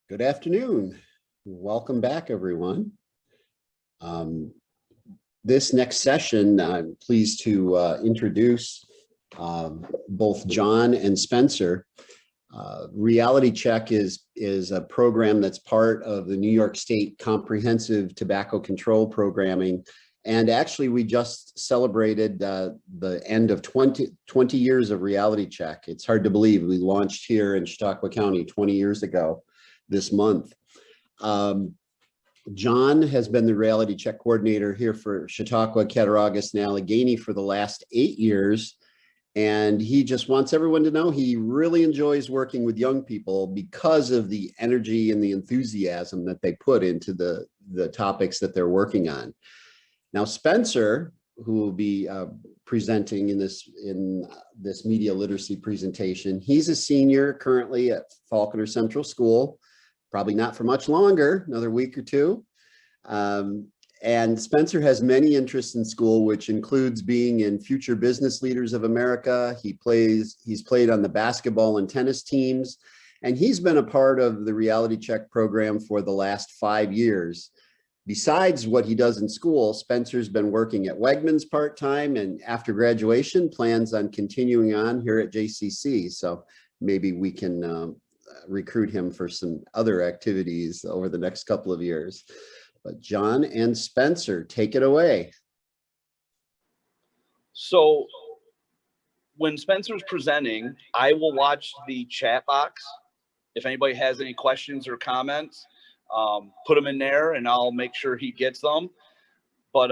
Good afternoon. Welcome back, everyone. This next session, I'm pleased to introduce both John and Spencer. Reality Check is a program that's part of the New York State Comprehensive Tobacco Control Programming. And actually, we just celebrated the end of 20 years of Reality Check. It's hard to believe we launched here in Chautauqua County 20 years ago this month. John has been the Reality Check coordinator here for Chautauqua, Cattaraugus, and Allegheny for the last 8 years. And he just wants everyone to know he really enjoys working with young people because of the energy and the enthusiasm that they put into the topics that they're working on. Now, Spencer, who will be presenting in this media literacy presentation, he's a senior currently at Falconer Central School, probably not for much longer, another week or two. And Spencer has many interests in school, which includes being in Future Business Leaders of America. He's played on the basketball and tennis teams, and he's been a part of the Reality Check program for the last 5 years. Besides what he does in school, Spencer's been working at Wegmans part-time, and after graduation plans on continuing on here at JCC. So maybe we can recruit him for some other activities over the next couple of years. But John and Spencer, take it away. So when Spencer's presenting, I will watch the chat box. If anybody has any questions or comments, put them in there and I'll make sure he gets them. But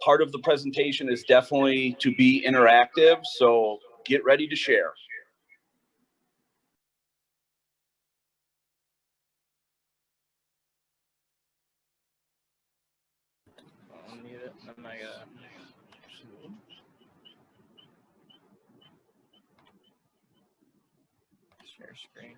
part of the presentation is definitely to be interactive. So get ready to share. Share screen.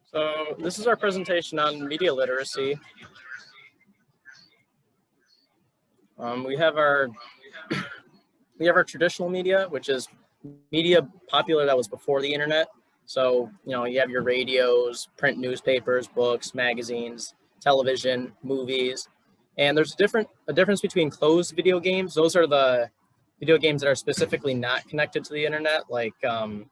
So this is our presentation on media literacy. We have our traditional media, which is media popular that was before the internet. So, you have your radios, print newspapers, books, magazines, television, movies. And there's a difference between closed video games. Those are the video games that are specifically not connected to the internet, like a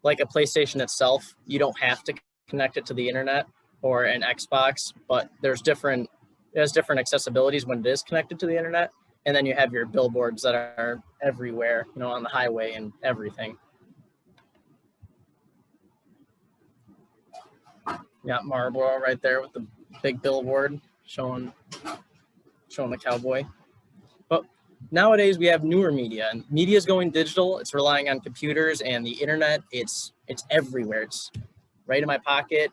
PlayStation itself. You don't have to connect it to the internet, or an Xbox, but it has different accessibilities when it is connected to the internet. And then you have your billboards that are everywhere, on the highway and everything. Yeah, Marlboro right there with the big billboard showing the cowboy. But nowadays we have newer media, and media is going digital. It's relying on computers and the internet. It's everywhere. It's right in my pocket.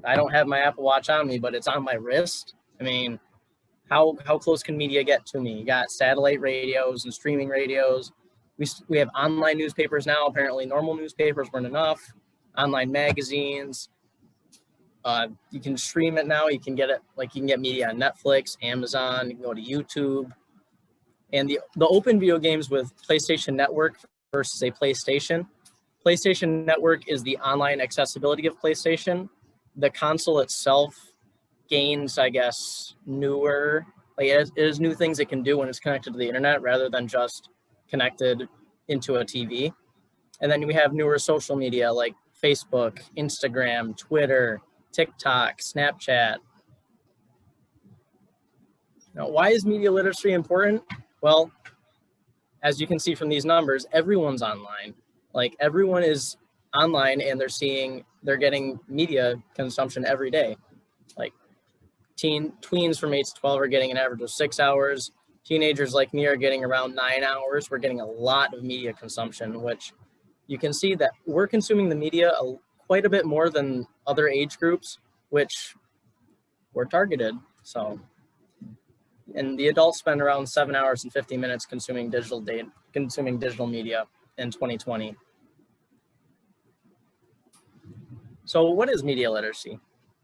I don't have my Apple Watch on me, but it's on my wrist. I mean, how close can media get to me? You got satellite radios and streaming radios. We have online newspapers now. Apparently normal newspapers weren't enough. Online magazines. You can stream it now. You can get it, you can get media on Netflix, Amazon, you can go to YouTube. And the open video games with PlayStation Network versus a PlayStation. PlayStation Network is the online accessibility of PlayStation. The console itself gains, I guess, newer, it is new things it can do when it's connected to the internet rather than just connected into a TV. And then we have newer social media like Facebook, Instagram, Twitter, TikTok, Snapchat. Now, why is media literacy important? Well, as you can see from these numbers, everyone's online. Everyone is online and they're getting media consumption every day. Tweens from 8 to 12 are getting an average of 6 hours. Teenagers like me are getting around 9 hours. We're getting a lot of media consumption, which you can see that we're consuming the media quite a bit more than other age groups, which we're targeted. So, and the adults spend around 7 hours and 50 minutes consuming digital media in 2020. So what is media literacy?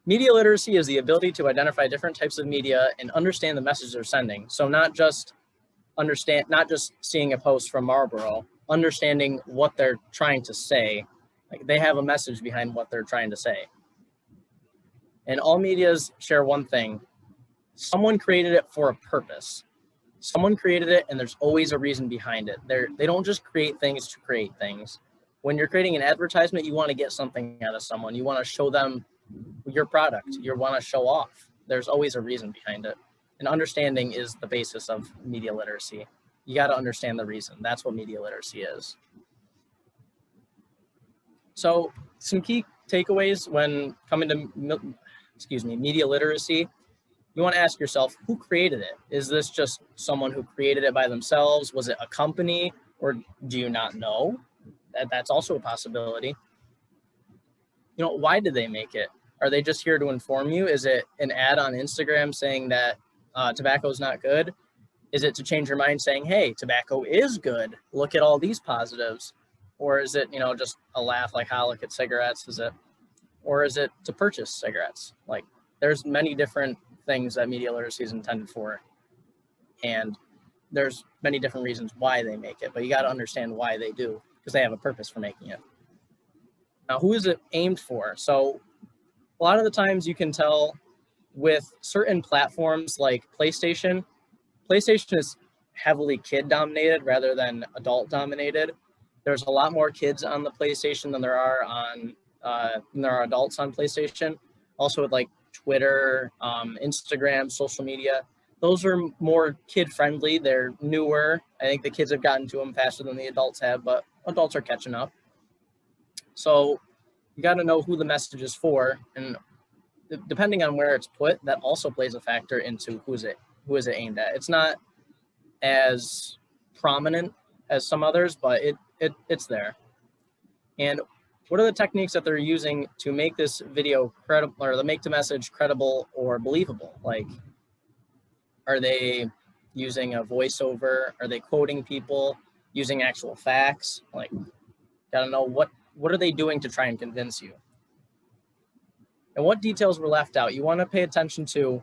Media literacy is the ability to identify different types of media and understand the message they're sending. So not just seeing a post from Marlboro, understanding what they're trying to say. Like they have a message behind what they're trying to say. And all medias share one thing. Someone created it for a purpose. Someone created it and there's always a reason behind it. They don't just create things to create things. When you're creating an advertisement, you want to get something out of someone. You want to show them your product. You want to show off. There's always a reason behind it. And understanding is the basis of media literacy. You got to understand the reason. That's what media literacy is. So some key takeaways when coming to, media literacy. You want to ask yourself, who created it? Is this just someone who created it by themselves? Was it a company, or do you not know? That's also a possibility. You know, why did they make it? Are they just here to inform you? Is it an ad on Instagram saying that tobacco is not good? Is it to change your mind saying, hey, tobacco is good. Look at all these positives. Or is it, just a laugh like, ha, look at cigarettes? Or is it to purchase cigarettes? Like there's many different things that media literacy is intended for. And there's many different reasons why they make it, but you got to understand why they do, because they have a purpose for making it. Now, who is it aimed for? So a lot of the times you can tell with certain platforms like PlayStation. PlayStation is heavily kid dominated rather than adult dominated. There's a lot more kids on the PlayStation than there are adults on PlayStation. Also with like Twitter, Instagram, social media, those are more kid friendly. They're newer. I think the kids have gotten to them faster than the adults have, but adults are catching up. So you got to know who the message is for, and depending on where it's put, that also plays a factor into who is it aimed at. It's not as prominent as some others, but it's there. And what are the techniques that they're using to make this video credible, or to make the message credible or believable? Like, are they using a voiceover? Are they quoting people, using actual facts? Like, gotta know what are they doing to try and convince you? And what details were left out? You want to pay attention to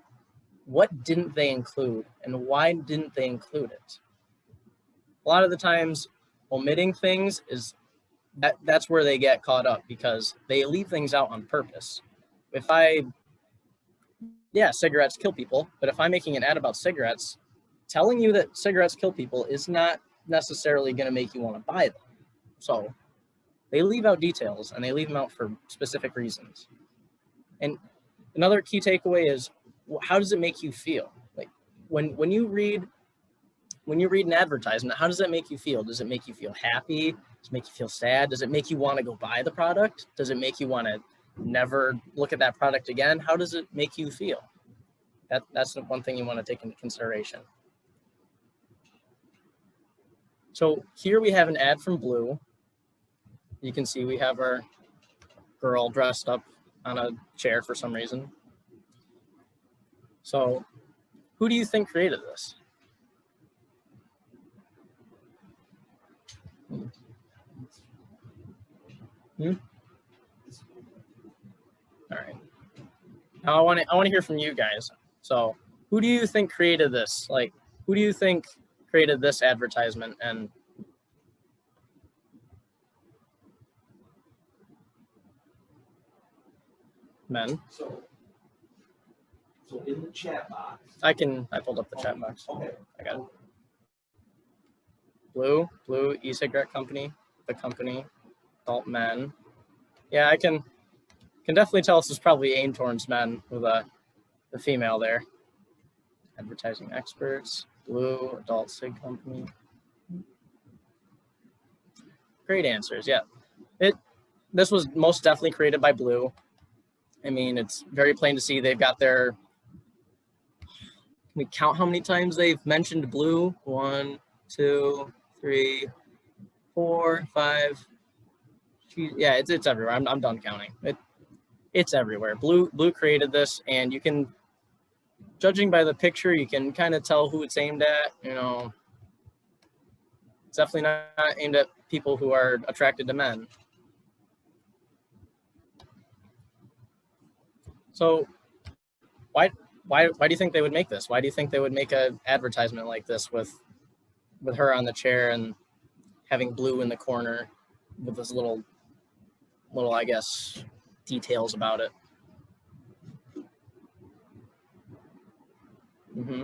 what didn't they include and why didn't they include it? A lot of the times omitting things that's where they get caught up, because they leave things out on purpose. Cigarettes kill people, but if I'm making an ad about cigarettes, telling you that cigarettes kill people is not necessarily going to make you want to buy them. So they leave out details, and they leave them out for specific reasons. And another key takeaway is, how does it make you feel? Like when you read an advertisement, how does that make you feel? Does it make you feel happy? Does it make you feel sad? Does it make you want to go buy the product? Does it make you want to never look at that product again? How does it make you feel? That's one thing you want to take into consideration. So here we have an ad from Blue. You can see we have our girl dressed up on a chair for some reason. So who do you think created this? All right. Now I want to hear from you guys. So who do you think created this? Like, who do you think created this advertisement? And men. So in the chat box. I pulled up the chat box. Okay. I got it. Blue e-cigarette company, the company, adult men. Yeah, I can definitely tell this is probably aimed towards men with the female there. Advertising experts, Blue, adult cig company. Great answers. Yeah, this was most definitely created by Blue. I mean, it's very plain to see they've got their. Can we count how many times they've mentioned Blue? 1, 2, 3, 4, 5. Yeah, it's everywhere. I'm done counting. It's everywhere. Blue created this, and you can, judging by the picture, you can kind of tell who it's aimed at. It's definitely not aimed at people who are attracted to men. So why do you think they would make this? Why do you think they would make an advertisement like this with her on the chair and having blue in the corner with this little I guess details about it? Mm-hmm.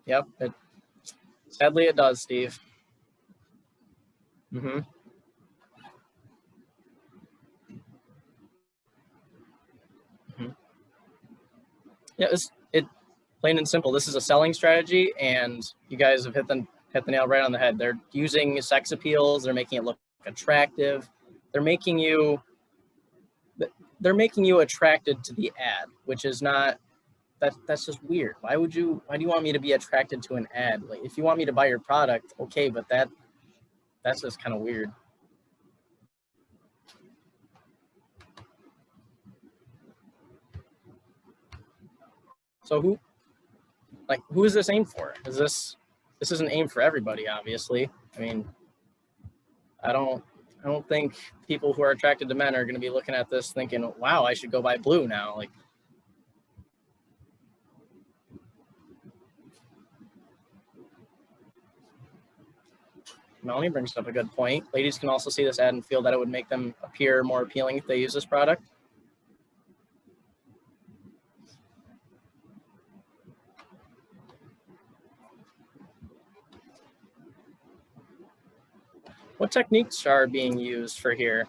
Yep. Sadly, it does, Steve. Mm-hmm. Mm-hmm. Yeah, it plain and simple. This is a selling strategy, and you guys have hit the nail right on the head. They're using sex appeals. They're making it look attractive. They're making you attracted to the ad, which is not. That's just weird. Why do you want me to be attracted to an ad? Like, if you want me to buy your product, okay, but that's just kind of weird. So who is this aimed for? This isn't aimed for everybody, obviously. I mean, I don't think people who are attracted to men are going to be looking at this thinking, wow, I should go buy blue now. Like, Melanie brings up a good point. Ladies can also see this ad and feel that it would make them appear more appealing if they use this product. What techniques are being used for here?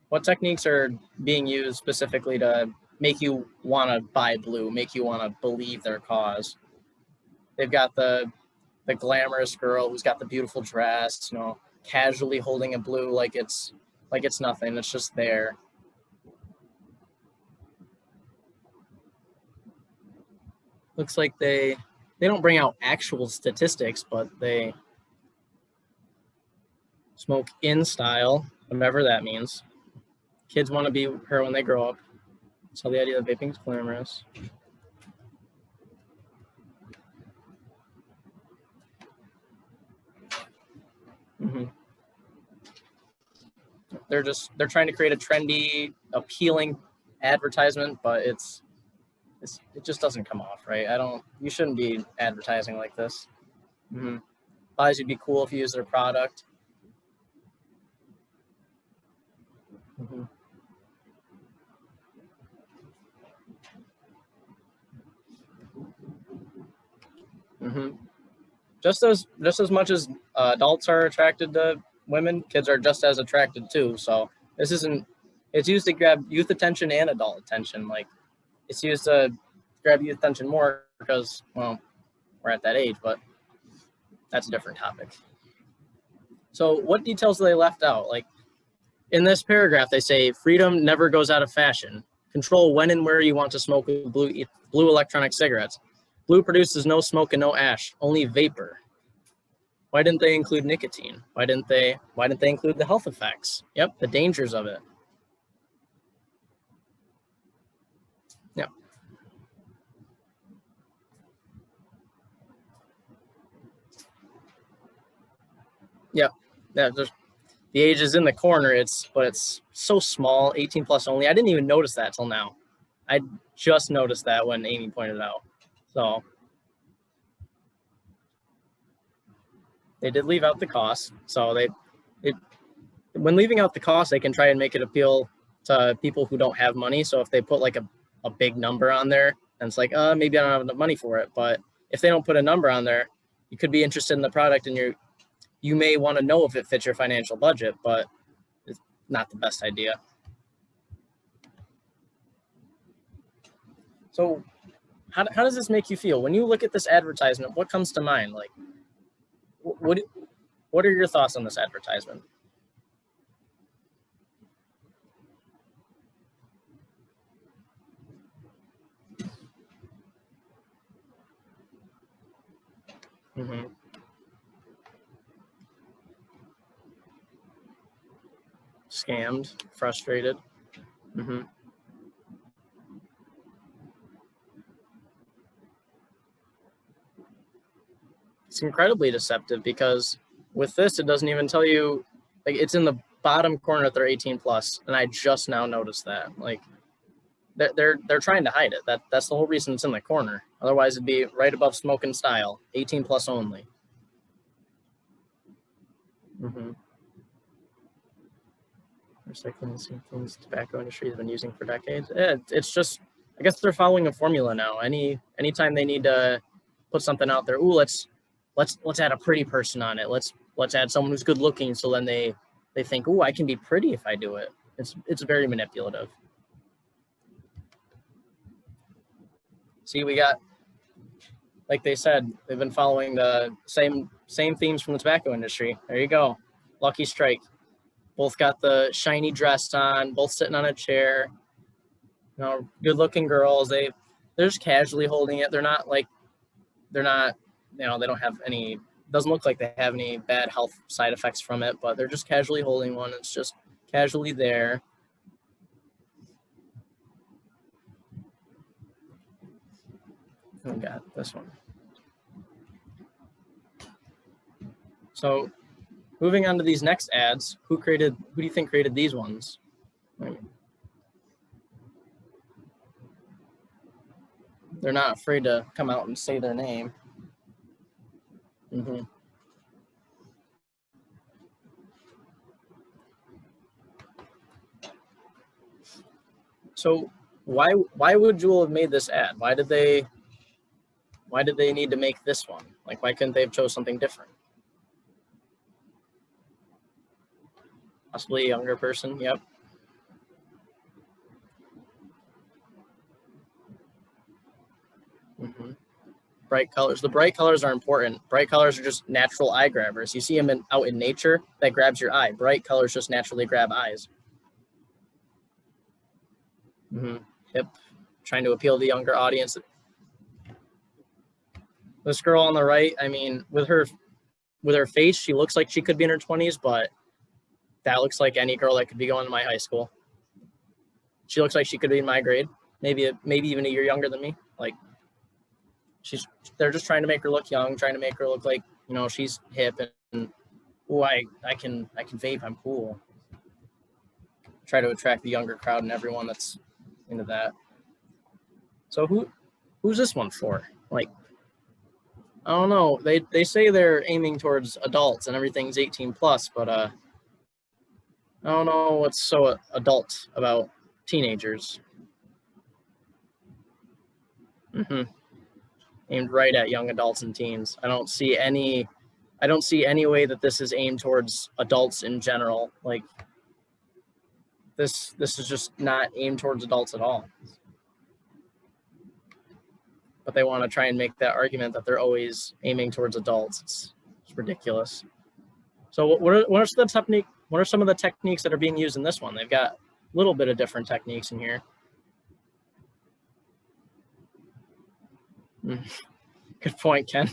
What techniques are being used specifically to make you want to buy blue, make you want to believe their cause? They've got the glamorous girl who's got the beautiful dress, casually holding a blue like it's nothing. It's just there. Looks like they don't bring out actual statistics, but they smoke in style, whatever that means. Kids want to be her when they grow up. So the idea that vaping is glamorous. Mm-hmm. They're trying to create a trendy, appealing advertisement, but it just doesn't come off right. You shouldn't be advertising like this. Mm-hmm. Guys, it'd be cool if you use their product. Mm-hmm. Mm-hmm. Just as much as adults are attracted to women, kids are just as attracted too. So it's used to grab youth attention and adult attention. Like, it's used to grab youth attention more because, well, we're at that age, but that's a different topic. So what details do they left out? Like, in this paragraph, they say freedom never goes out of fashion. Control when and where you want to smoke with blue electronic cigarettes. Blue produces no smoke and no ash, only vapor. Why didn't they include nicotine? Why didn't they include the health effects? Yep, the dangers of it. Yep. Yep. Yeah, the age is in the corner, but it's so small, 18 plus only. I didn't even notice that till now. I just noticed that when Amy pointed it out. So they did leave out the cost. So when leaving out the cost, they can try and make it appeal to people who don't have money. So if they put like a big number on there, and it's like, maybe I don't have enough money for it. But if they don't put a number on there, you could be interested in the product, and you may want to know if it fits your financial budget, but it's not the best idea. So how does this make you feel? When you look at this advertisement, what comes to mind? Like, what are your thoughts on this advertisement? Mm-hmm. Scammed, frustrated. Mm-hmm. It's incredibly deceptive because with this, it doesn't even tell you, like, it's in the bottom corner they're 18 plus, and I just now noticed that. Like they're trying to hide it. That's the whole reason it's in the corner. Otherwise, it'd be right above smoke and style, 18 plus only. Mm-hmm. Recycling the same things the tobacco industry has been using for decades. It's just, I guess they're following a formula now. Anytime they need to put something out there, ooh, let's add a pretty person on it. Let's add someone who's good looking. So then they think, ooh, I can be pretty if I do it. It's very manipulative. See, we got, like they said, they've been following the same themes from the tobacco industry. There you go. Lucky Strike. Both got the shiny dress on, both sitting on a chair. You know, good looking girls. They're just casually holding it. They're not, you know, they don't have any, doesn't look like they have any bad health side effects from it, but they're just casually holding one. It's just casually there. Oh, got this one. So moving on to these next ads, who do you think created these ones? They're not afraid to come out and say their name. Mm-hmm. So why would Juul have made this ad? Why did they need to make this one? Like, why couldn't they have chose something different? Possibly a younger person. Yep. Mm-hmm. Bright colors. The bright colors are important. Bright colors are just natural eye grabbers. You see them out in nature, that grabs your eye. Bright colors just naturally grab eyes. Mm-hmm. Yep. Trying to appeal to the younger audience. This girl on the right, I mean, with her face, she looks like she could be in her 20s, but that looks like any girl that could be going to my high school. She looks like she could be in my grade, maybe even a year younger than me. Like, they're just trying to make her look young, trying to make her look like, you know, she's hip and oh, I can vape, I'm cool. Try to attract the younger crowd and everyone that's into that. So who's this one for? Like, I don't know. They say they're aiming towards adults and everything's 18 plus, but I don't know what's so adult about teenagers. Mm-hmm. Aimed right at young adults and teens. I don't see any way that this is aimed towards adults in general. Like, this is just not aimed towards adults at all. But they want to try and make that argument that they're always aiming towards adults. It's ridiculous. So what are some of the techniques that are being used in this one? They've got a little bit of different techniques in here. Good point, Ken.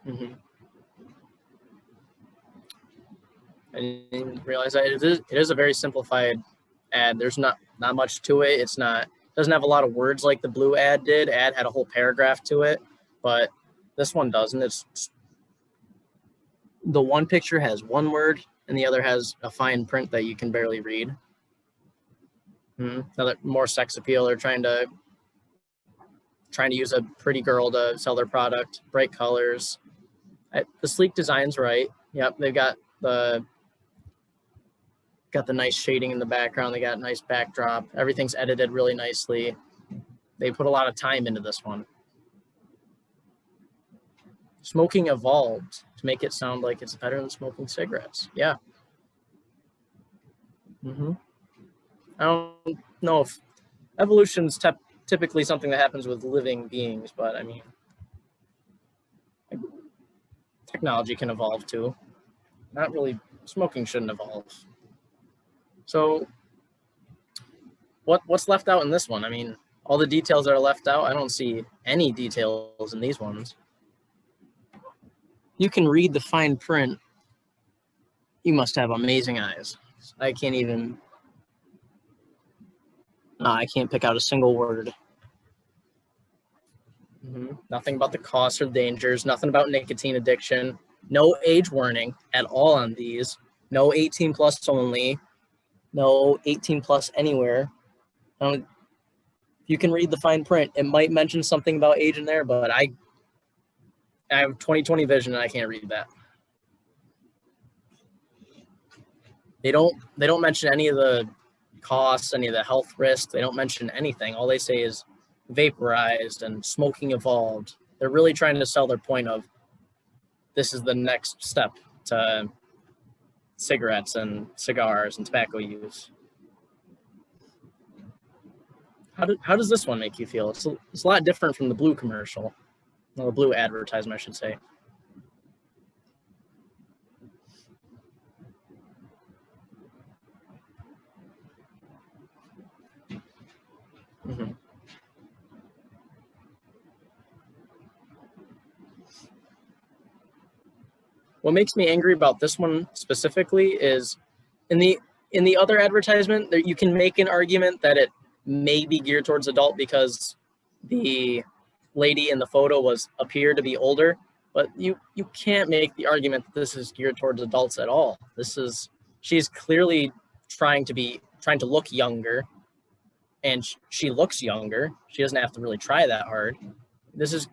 Mm-hmm. I didn't realize that it is a very simplified ad. There's not much to it. Doesn't have a lot of words like the blue ad did. Ad had a whole paragraph to it, but this one doesn't. It's the one picture has one word and the other has a fine print that you can barely read. Another more sex appeal. They're trying to use a pretty girl to sell their product. Bright colors. The sleek design's right. Yep, they've got the nice shading in the background. They got a nice backdrop. Everything's edited really nicely. They put a lot of time into this one. Smoking evolved to make it sound like it's better than smoking cigarettes. Yeah. Mm-hmm. I don't know if evolution's typically something that happens with living beings, but I mean, technology can evolve too. Not really, smoking shouldn't evolve. So what's left out in this one? I mean, all the details that are left out, I don't see any details in these ones. You can read the fine print. You must have amazing eyes. I can't even. I can't pick out a single word. Nothing about the costs or dangers, nothing about nicotine addiction, no age warning at all on these, no 18 plus only, no 18 plus anywhere. You can read the fine print. It might mention something about age in there, but I have 20/20 vision and I can't read that. They don't mention any of the costs, any of the health risks. They don't mention anything. All they say is vaporized and smoking evolved. They're really trying to sell their point of this is the next step to cigarettes and cigars and tobacco use. How does this one make you feel? It's a lot different from the blue commercial. Well, the blue advertisement, I should say. What makes me angry about this one specifically is in the other advertisement, there you can make an argument that it may be geared towards adult because the lady in the photo appeared to be older, but you can't make the argument that this is geared towards adults at all. She's clearly trying to look younger, and she looks younger. She doesn't have to really try that hard. This is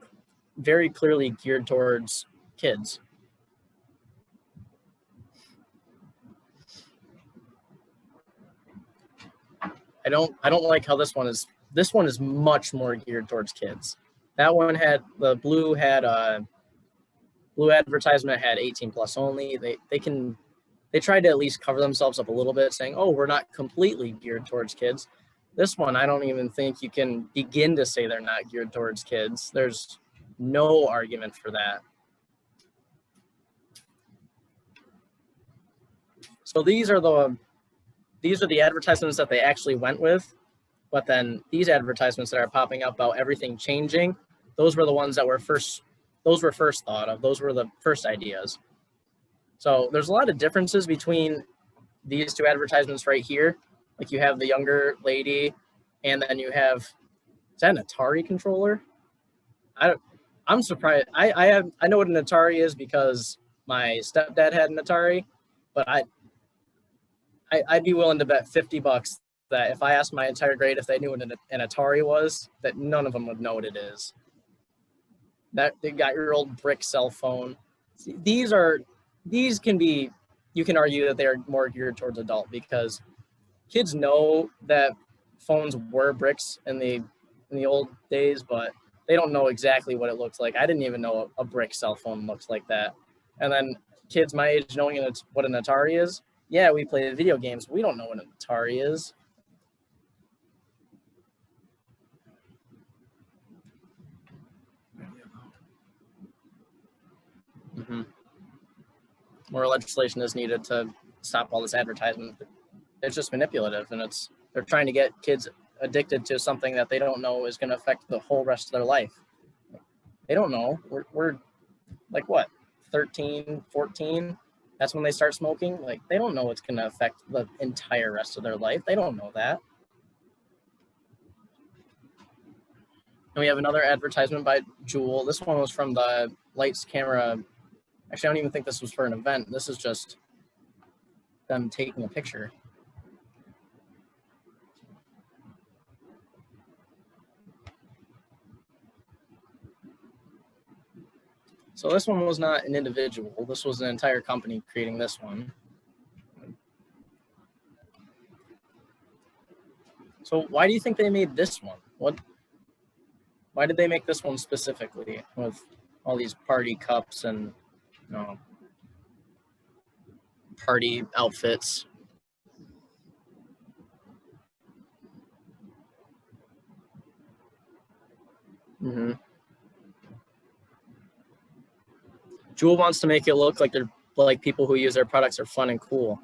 very clearly geared towards kids. I don't like how this one is much more geared towards kids. That one the blue advertisement had 18 plus only. They tried to at least cover themselves up a little bit saying, oh, we're not completely geared towards kids. This one, I don't even think you can begin to say they're not geared towards kids. There's no argument for that. So these are the advertisements that they actually went with, but then these advertisements that are popping up about everything changing, those were the ones that were first thought of. Those were the first ideas. So there's a lot of differences between these two advertisements right here. Like you have the younger lady, and then you have, is that an Atari controller? I'm surprised. I know what an Atari is because my stepdad had an Atari, but I'd be willing to bet $50 that if I asked my entire grade if they knew what an Atari was, that none of them would know what it is. That they got your old brick cell phone. These can be, you can argue that they are more geared towards adult because kids know that phones were bricks in the old days, but they don't know exactly what it looks like. I didn't even know a brick cell phone looks like that. And then kids my age knowing what an Atari is, yeah, we play video games. We don't know what an Atari is. More legislation is needed to stop all this advertisement. It's just manipulative, and they're trying to get kids addicted to something that they don't know is going to affect the whole rest of their life. They don't know. We're like what, 13, 14? That's when they start smoking. Like they don't know it's going to affect the entire rest of their life. They don't know that. And we have another advertisement by Juul. This one was from the Lights Camera. Actually, I don't even think this was for an event. This is just them taking a picture. So this one was not an individual. This was an entire company creating this one. So why do you think they made this one? Why did they make this one specifically with all these party cups and party outfits? Juul wants to make it look like they're like people who use their products are fun and cool.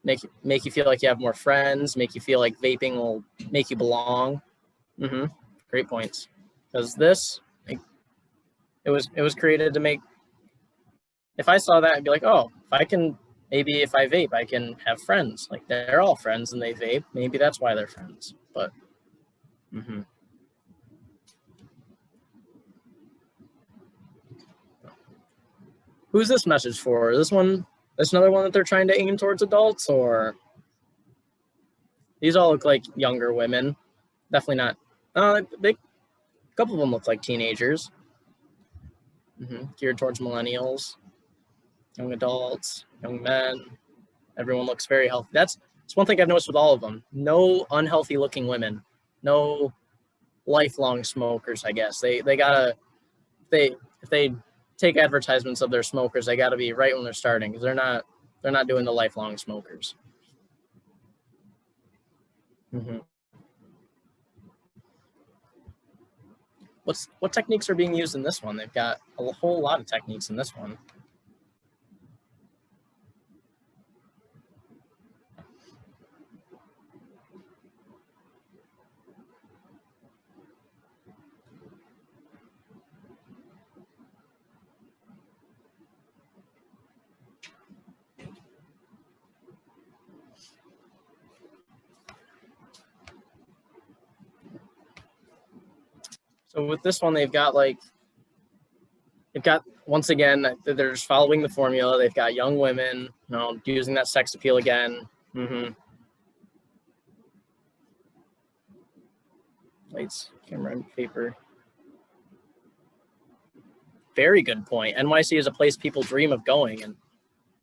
Make you feel like you have more friends. Make you feel like vaping will make you belong. Great points. Because this, it was created to make. If I saw that, I'd be like, oh, if I vape, I can have friends. Like they're all friends and they vape. Maybe that's why they're friends. but who's this message for? This another one that they're trying to aim towards adults, or these all look like younger women? Definitely not. A couple of them look like teenagers. Geared towards millennials, young adults, young men. Everyone looks very healthy. That's one thing I've noticed with all of them. No unhealthy looking women. No lifelong smokers, I guess. They gotta, if they take advertisements of their smokers, they gotta be right when they're starting, because they're not doing the lifelong smokers. What techniques are being used in this one? They've got a whole lot of techniques in this one. So with this one, they've got once again, they're just following the formula. They've got young women, using that sex appeal again. Lights, camera, and paper. Very good point. NYC is a place people dream of going, and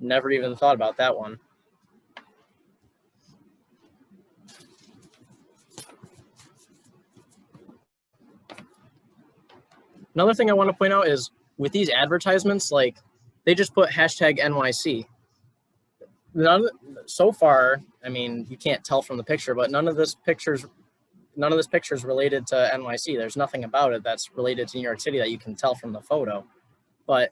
never even thought about that one. Another thing I want to point out is with these advertisements, they just put hashtag NYC. So far, I mean, you can't tell from the picture, but none of this picture is related to NYC. There's nothing about it that's related to New York City that you can tell from the photo. But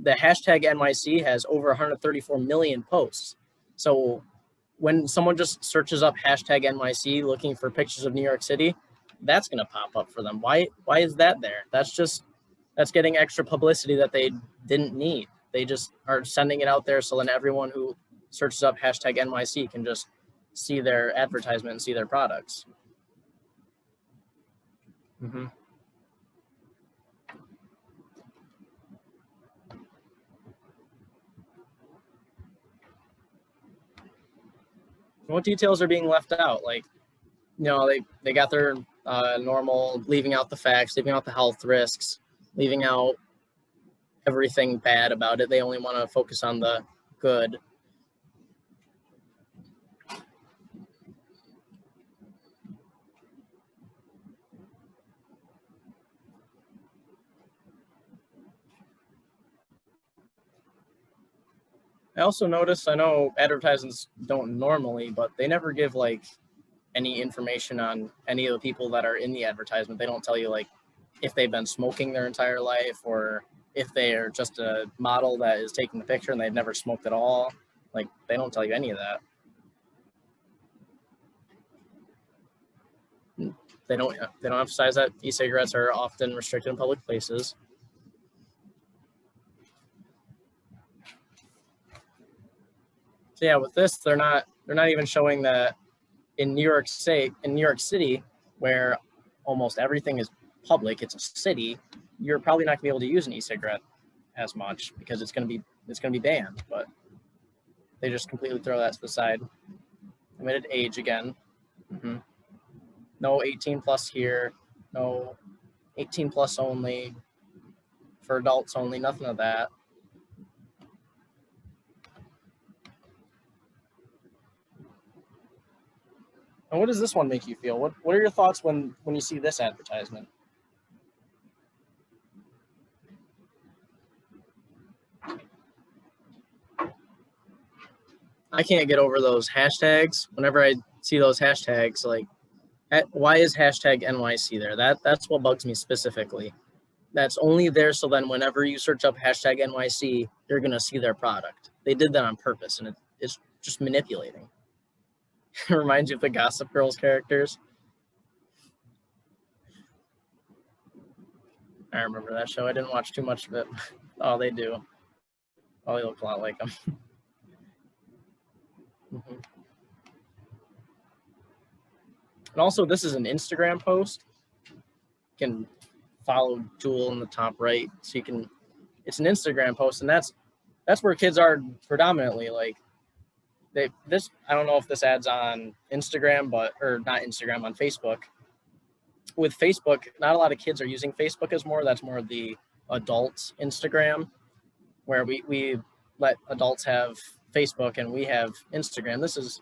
the hashtag NYC has over 134 million posts. So when someone just searches up hashtag NYC looking for pictures of New York City, that's going to pop up for them. Why is that there? That's getting extra publicity that they didn't need. They just are sending it out there so then everyone who searches up hashtag NYC can just see their advertisement and see their products. What details are being left out? They got their normal, leaving out the facts, leaving out the health risks, leaving out everything bad about it. They only want to focus on the good. I also noticed, I know advertisements don't normally, but they never give any information on any of the people that are in the advertisement. They don't tell you if they've been smoking their entire life, or if they are just a model that is taking the picture and they've never smoked at all. They don't tell you any of that. They don't emphasize that e-cigarettes are often restricted in public places. So yeah, with this, they're not even showing that in New York City, where almost everything is public, it's a city, you're probably not gonna be able to use an e-cigarette as much because it's gonna be banned. But they just completely throw that to the side. Limited age again. No 18 plus here. No 18 plus only. For adults only. Nothing of that. And what does this one make you feel? What are your thoughts when you see this advertisement? I can't get over those hashtags. Whenever I see those hashtags, why is hashtag NYC there? That's what bugs me specifically. That's only there so then whenever you search up hashtag NYC, you're gonna see their product. They did that on purpose, and it's just manipulating. It reminds you of the Gossip Girls characters. I remember that show. I didn't watch too much of it. Oh, they do. Oh, they look a lot like them. And also, this is an Instagram post. You can follow Jewel in the top right, so you can. It's an Instagram post, and that's where kids are predominantly. Like, I don't know if this ad's on Instagram, or not Instagram, on Facebook. With Facebook, not a lot of kids are using Facebook as more. That's more of the adults' Instagram, where we let adults have Facebook and we have Instagram. This is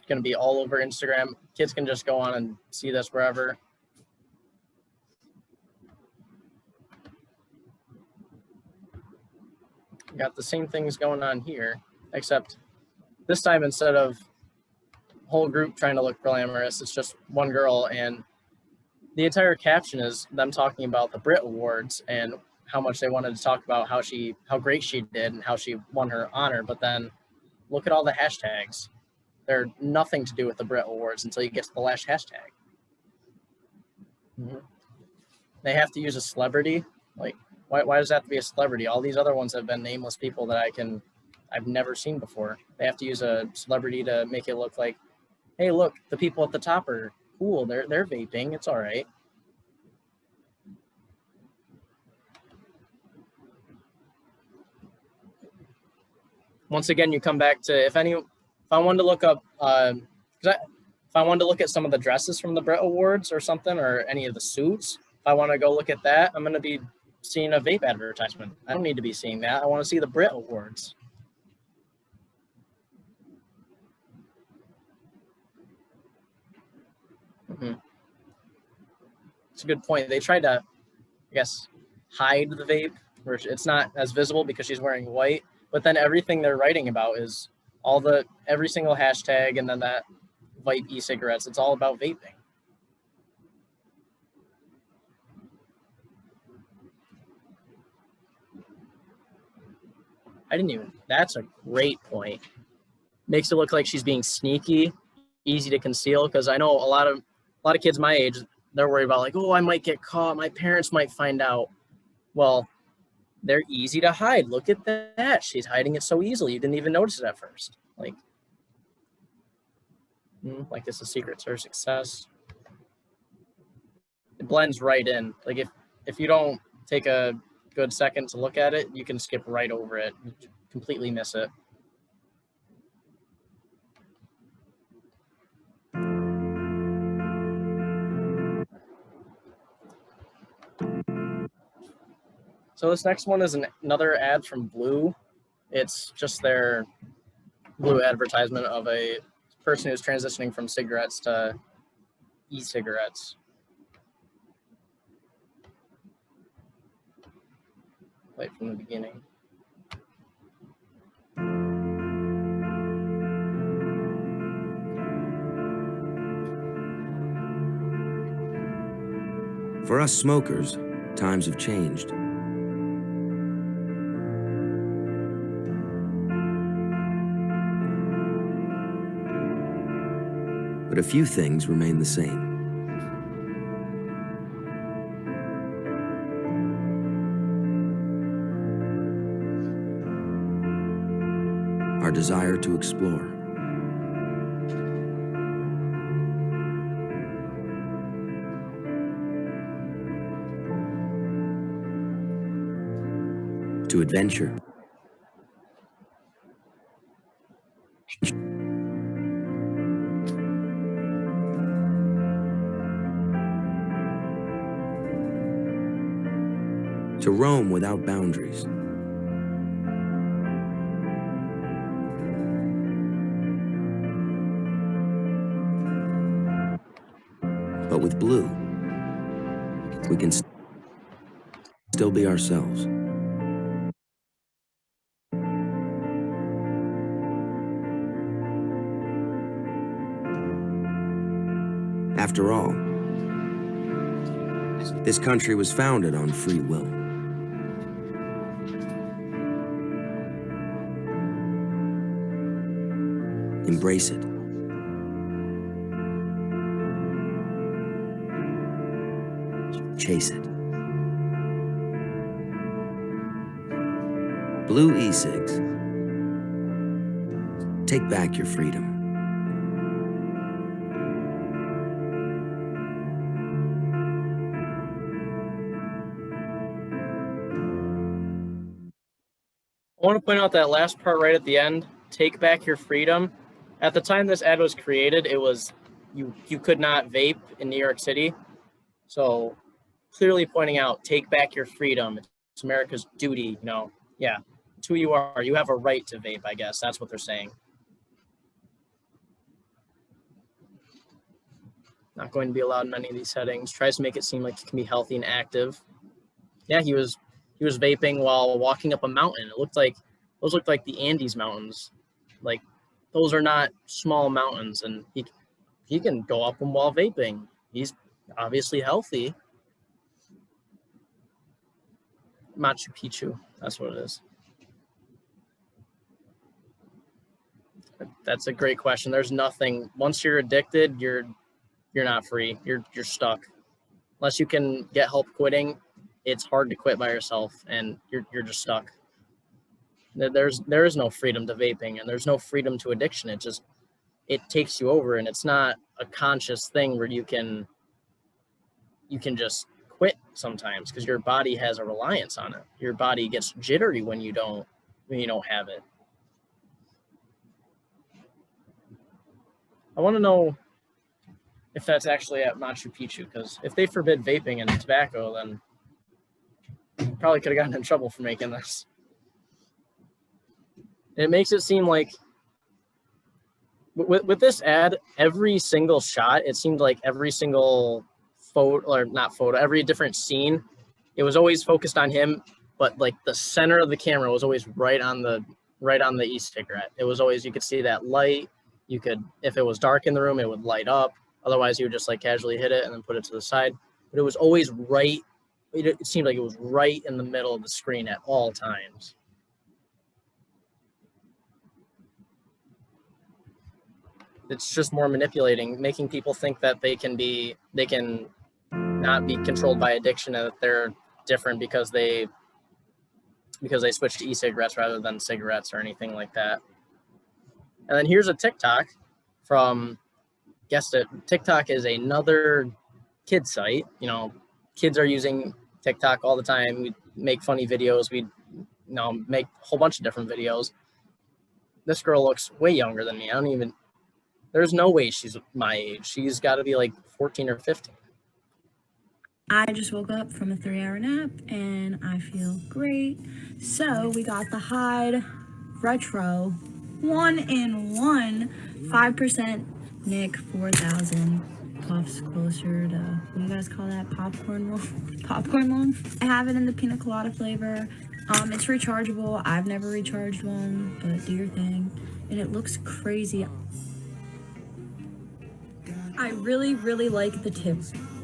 going to be all over Instagram. Kids can just go on and see this wherever. Got the same things going on here, except this time, instead of whole group trying to look glamorous, it's just one girl, and the entire caption is them talking about the Brit Awards and how much they wanted to talk about how great she did and how she won her honor. But then look at all the hashtags. They're nothing to do with the Brit Awards until you get to the last hashtag. Mm-hmm. They have to use a celebrity. Like, why does that have to be a celebrity? All these other ones have been nameless people that I've never seen before. They have to use a celebrity to make it look like, hey, look, the people at the top are cool. They're vaping. It's all right. Once again, you come back to if I wanted to look up if I wanted to look at some of the dresses from the Brit Awards or something, or any of the suits, if I want to go look at that, I'm going to be seeing a vape advertisement. I don't need to be seeing that. I want to see the Brit Awards. Mm-hmm. It's a good point. They tried to, I guess, hide the vape, where it's not as visible because she's wearing white. But then everything they're writing about is every single hashtag, and then that vape e-cigarettes. It's all about vaping. That's a great point. Makes it look like she's being sneaky, easy to conceal. Because I know a lot of kids my age, they're worried about like, oh, I might get caught. My parents might find out. Well, they're easy to hide. Look at that. She's hiding it so easily. You didn't even notice it at first. Like this is secret to her success. It blends right in. Like if you don't take a good second to look at it, you can skip right over it. You completely miss it. So this next one is another ad from Blue. It's just their Blue advertisement of a person who's transitioning from cigarettes to e-cigarettes. Right from the beginning. For us smokers, times have changed. But a few things remain the same. Our desire to explore. To adventure. To roam without boundaries. But with Blue, we can still be ourselves. After all, this country was founded on free will. Embrace it. Chase it. Blue e-cigs. Take back your freedom. want to point out that last part right at the end, take back your freedom. At the time this ad was created, it was you could not vape in New York City. So clearly pointing out, take back your freedom. It's America's duty, Yeah, it's who you are. You have a right to vape, I guess. That's what they're saying. Not going to be allowed in many of these settings. Tries to make it seem like he can be healthy and active. Yeah, he was vaping while walking up a mountain. Those looked like the Andes Mountains. Like, those are not small mountains, and he can go up them while vaping. He's obviously healthy. Machu Picchu, that's what it is. That's a great question. There's nothing. Once you're addicted, you're not free. You're stuck. Unless you can get help quitting, it's hard to quit by yourself, and you're just stuck. There is no freedom to vaping, and there's no freedom to addiction. It takes you over, and it's not a conscious thing where you can just quit sometimes, because your body has a reliance on it. Your body gets jittery when you don't have it. I want to know if that's actually at Machu Picchu, because if they forbid vaping and tobacco, then probably could have gotten in trouble for making this. It makes it seem like with this ad, every single shot, it seemed like every single every different scene, it was always focused on him, but like the center of the camera was always right on the e-cigarette. It was always, you could see that light. You could, if it was dark in the room, it would light up. Otherwise, you would just like casually hit it and then put it to the side. But it was always right. It seemed like it was right in the middle of the screen at all times. It's just more manipulating, making people think that they can not be controlled by addiction, and that they're different because they switched to e-cigarettes rather than cigarettes or anything like that. And then here's a TikTok from, guessed it, TikTok is another kid site. Kids are using TikTok all the time. We make funny videos. We make a whole bunch of different videos. This girl looks way younger than me. There's no way she's my age. She's got to be like 14 or 15. I just woke up from a 3-hour nap and I feel great. So we got the Hyde Retro 1-in-1 5% Nick 4000 puffs, closer to, what do you guys call that? Popcorn lung? I have it in the pina colada flavor. It's rechargeable. I've never recharged one, but do your thing. And it looks crazy. I really, really like the tip.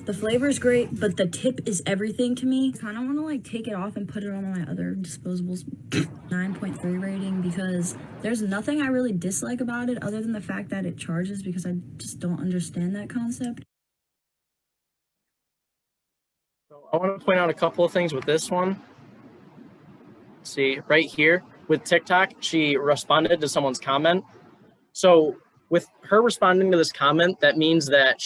The flavor is great, but the tip is everything to me. I kind of want to like take it off and put it on my other disposables. 9.3 rating, because there's nothing I really dislike about it other than the fact that it charges, because I just don't understand that concept. So I want to point out a couple of things with this one. See, right here with TikTok, she responded to someone's comment. So with her responding to this comment, that means that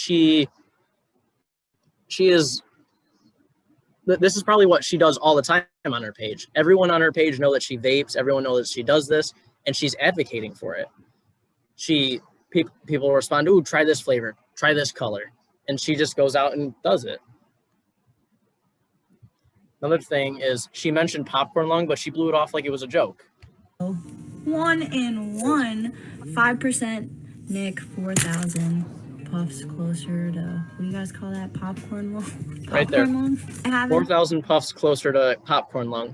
this is probably what she does all the time on her page. Everyone on her page know that she vapes. Everyone knows that she does this, and she's advocating for it. People respond, "Ooh, try this flavor, try this color," and she just goes out and does it. Another thing is, she mentioned popcorn lung, but she blew it off like it was a joke. 1-in-1 5% Nick 4000 puffs, closer to, what do you guys call that? Popcorn lung? Right there. Lung? I have 4,000 puffs closer to popcorn lung.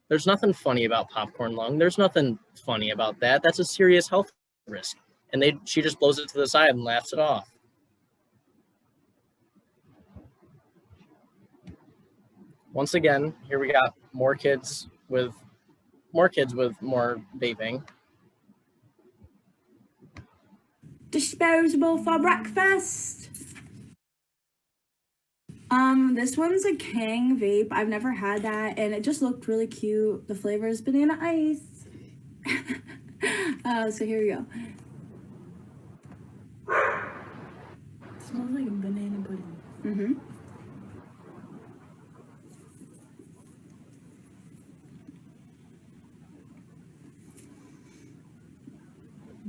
There's nothing funny about popcorn lung. There's nothing funny about that. That's a serious health risk. And she just blows it to the side and laughs it off. Once again, here we got more kids with more vaping. Disposable for breakfast. This one's a King vape. I've never had that, and it just looked really cute. The flavor is banana ice. So here we go. It smells like a banana pudding. Mm-hmm.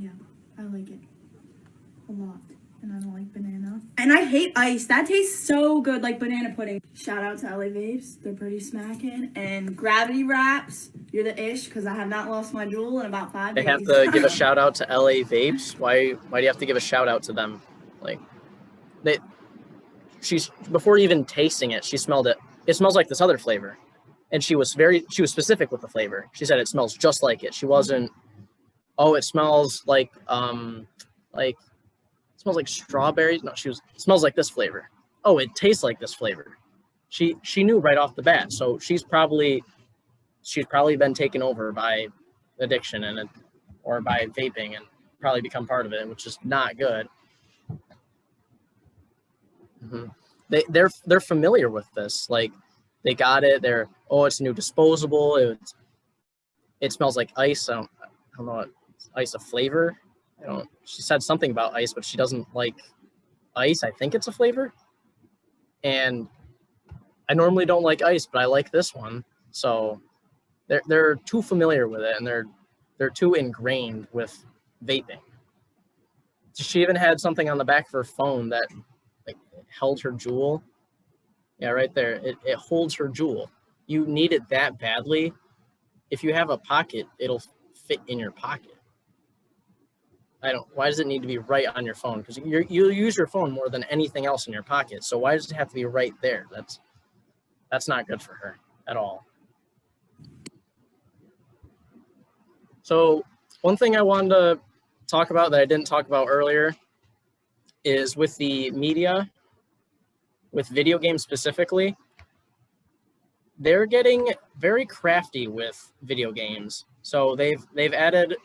Yeah, I like it a lot. And I don't like banana. And I hate ice. That tastes so good, like banana pudding. Shout out to LA Vapes. They're pretty smacking. And Gravity Wraps. You're the ish, because I have not lost my jewel in about 5 They days. have to give a shout out to LA Vapes. Why do you have to give a shout out to them? Like, she's before even tasting it, she smelled it. It smells like this other flavor. And she was specific with the flavor. She said it smells just like it. She wasn't, oh, it smells like it smells like strawberries. No, it smells like this flavor. Oh, it tastes like this flavor. She knew right off the bat. So she's probably been taken over by addiction or by vaping and probably become part of it, which is not good. Mm-hmm. They're familiar with this. Like, they got it. It's new disposable. It smells like ice. I don't know what ice a flavor. She said something about ice, but she doesn't like ice. I think it's a flavor. And I normally don't like ice, but I like this one. So they're too familiar with it, and they're too ingrained with vaping. She even had something on the back of her phone that like held her jewel. Yeah, right there. It holds her jewel. You need it that badly. If you have a pocket, it'll fit in your pocket. Why does it need to be right on your phone? Because you use your phone more than anything else in your pocket. So why does it have to be right there? That's not good for her at all. So one thing I wanted to talk about that I didn't talk about earlier is with the media, with video games specifically, they're getting very crafty with video games. So they've added,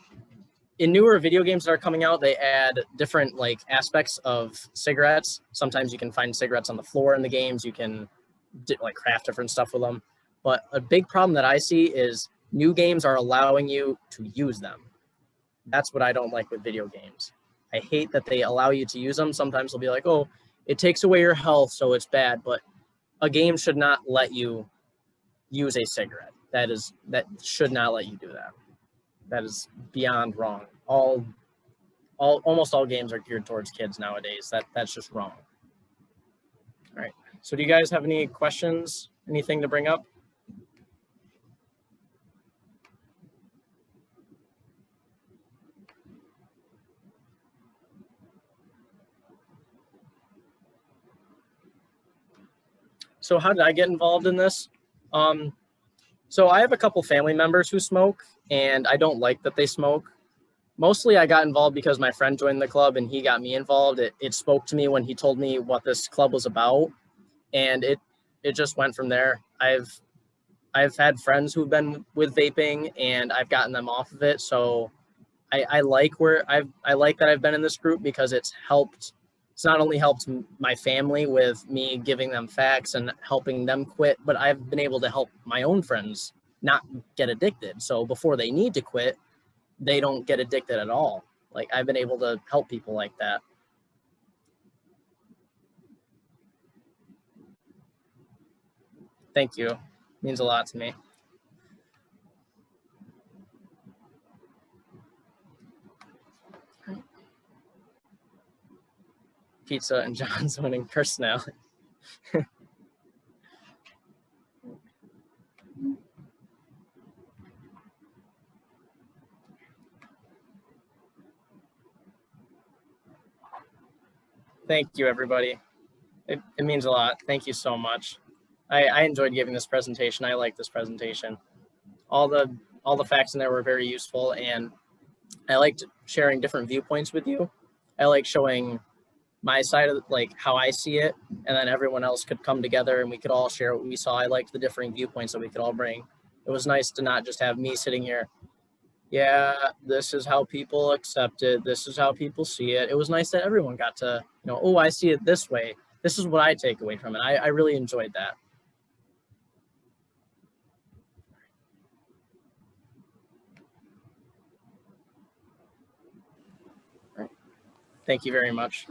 in newer video games that are coming out, they add different like aspects of cigarettes. Sometimes you can find cigarettes on the floor in the games. You can like craft different stuff with them. But a big problem that I see is new games are allowing you to use them. That's what I don't like with video games. I hate that they allow you to use them. Sometimes they'll be like, oh, it takes away your health, so it's bad. But a game should not let you use a cigarette. That should not let you do that. That is beyond wrong. Almost all games are geared towards kids nowadays. That's just wrong. All right. So do you guys have any questions? Anything to bring up? So how did I get involved in this? So I have a couple family members who smoke, and I don't like that they smoke. Mostly I got involved because my friend joined the club and he got me involved. It spoke to me when he told me what this club was about, and it just went from there. I've had friends who've been with vaping and I've gotten them off of it. So I like that I've been in this group because it's not only helped my family with me giving them facts and helping them quit, but I've been able to help my own friends not get addicted. So before they need to quit, they don't get addicted at all. Like, I've been able to help people like that. Thank you. It means a lot to me. Pizza and John's winning personality. Thank you, everybody. It means a lot. Thank you so much. I enjoyed giving this presentation. I like this presentation. All the facts in there were very useful, and I liked sharing different viewpoints with you. I like showing my side of like how I see it, and then everyone else could come together and we could all share what we saw. I liked the differing viewpoints that we could all bring. It was nice to not just have me sitting here. Yeah, this is how people accept it. This is how people see it. It was nice that everyone got to, oh, I see it this way. This is what I take away from it. I really enjoyed that. All right. Thank you very much.